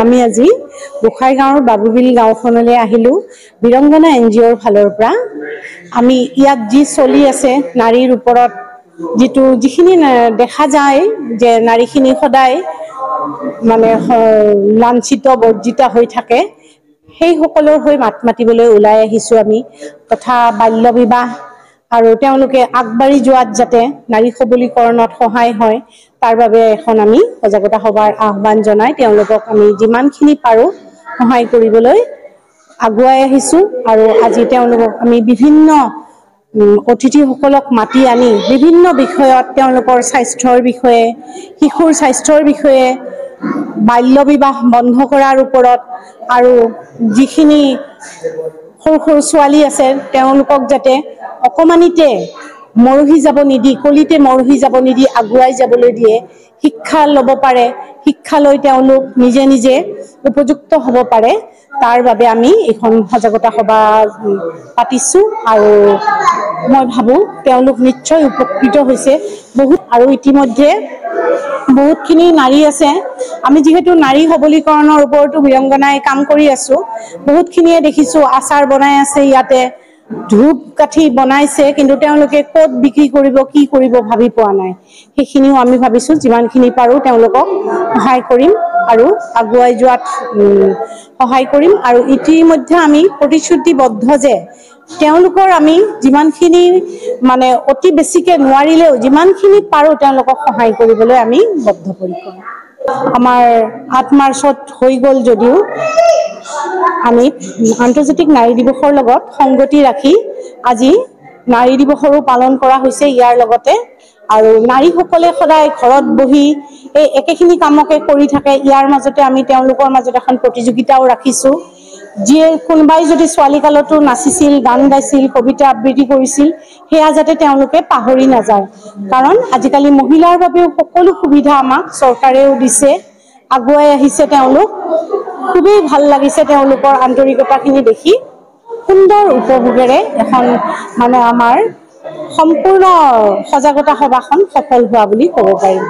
আমি আজি গোসাইগাঁৱৰ বাবুবিল গাঁওখনলৈ আহিলোঁ বীৰংগনা NGOৰ ফালৰ পৰা। আমি ইয়াত যি চলি আছে নাৰীৰ ওপৰত যিখিনি দেখা যায় যে নাৰীখিনি সদায় মানে লাঞ্ছিত বৰ্জিত হৈ থাকে, সেই সকলৰ হৈ মাত মাতিবলৈ ওলাই আহিছোঁ আমি। তথা বাল্য বিবাহ আৰু তেওঁলোকে আগবাঢ়ি যোৱাত যাতে নাৰী সবলীকৰণত সহায় হয়, তাৰ বাবে এখন আমি সজাগতা সভাৰ আহ্বান জনাই তেওঁলোকক আমি যিমানখিনি পাৰোঁ সহায় কৰিবলৈ আগুৱাই আহিছোঁ। আৰু আজি তেওঁলোকক আমি বিভিন্ন অতিথিসকলক মাতি আনি বিভিন্ন বিষয়ত তেওঁলোকৰ স্বাস্থ্যৰ বিষয়ে, শিশুৰ স্বাস্থ্যৰ বিষয়ে, বাল্য বিবাহ বন্ধ কৰাৰ ওপৰত আৰু যিখিনি সৰু সৰু ছোৱালী আছে তেওঁলোকক যাতে অকমানিতে মৰহি যাব নিদি, কলিতে মৰহি যাব নিদি আগুৱাই যাবলৈ দিয়ে, শিক্ষা ল'ব পাৰে, শিক্ষা লৈ তেওঁলোক নিজে নিজে উপযুক্ত হ'ব পাৰে, তাৰ বাবে আমি এইখন সজাগতা সভা পাতিছোঁ। আৰু মই ভাবোঁ তেওঁলোক নিশ্চয় উপকৃত হৈছে বহুত। আৰু ইতিমধ্যে বহুতখিনি নাৰী আছে, আমি যিহেতু নাৰী সবলীকৰণৰ ওপৰতো বীৰংগনাই কাম কৰি আছোঁ, বহুতখিনিয়ে দেখিছোঁ আচাৰ বনাই আছে, ইয়াতে ধূপ কাঠি বনাইছে, কিন্তু তেওঁলোকে ক'ত বিক্ৰী কৰিব কি কৰিব ভাবি পোৱা নাই। সেইখিনিও আমি ভাবিছোঁ যিমানখিনি পাৰোঁ তেওঁলোকক সহায় কৰিম আৰু আগুৱাই যোৱাত সহায় কৰিম। আৰু ইতিমধ্যে আমি প্ৰতিশ্ৰুতিবদ্ধ যে তেওঁলোকৰ আমি যিমানখিনি মানে অতি বেছিকে নোৱাৰিলেও যিমানখিনি পাৰোঁ তেওঁলোকক সহায় কৰিবলৈ আমি বদ্ধপৰিকৰ। আমাৰ 8 মাৰ্চত হৈ গ'ল যদিও আমি আন্তৰ্জাতিক নাৰী দিৱসৰ লগত সংগতি ৰাখি আজি নাৰী দিৱসৰো পালন কৰা হৈছে ইয়াৰ লগতে। আৰু নাৰীসকলে সদায় ঘৰত বহি এই একেখিনি কামকে কৰি থাকে, ইয়াৰ মাজতে আমি তেওঁলোকৰ মাজত এখন প্ৰতিযোগিতাও ৰাখিছোঁ। যিয়ে কোনোবাই যদি ছোৱালী কালতো নাচিছিল, গান গাইছিল, কবিতা আবৃত্তি কৰিছিল, সেয়া যাতে তেওঁলোকে পাহৰি নাযায়। কাৰণ আজিকালি মহিলাৰ বাবেও সকলো সুবিধা আমাক চৰকাৰেও দিছে, আগুৱাই আহিছে তেওঁলোক। খুবেই ভাল লাগিছে তেওঁলোকৰ আন্তৰিকতাখিনি দেখি। সুন্দৰ উপভোগেৰে এখন মানে আমাৰ সম্পূৰ্ণ সজাগতা সভাখন সফল হোৱা বুলি ক'ব পাৰিম।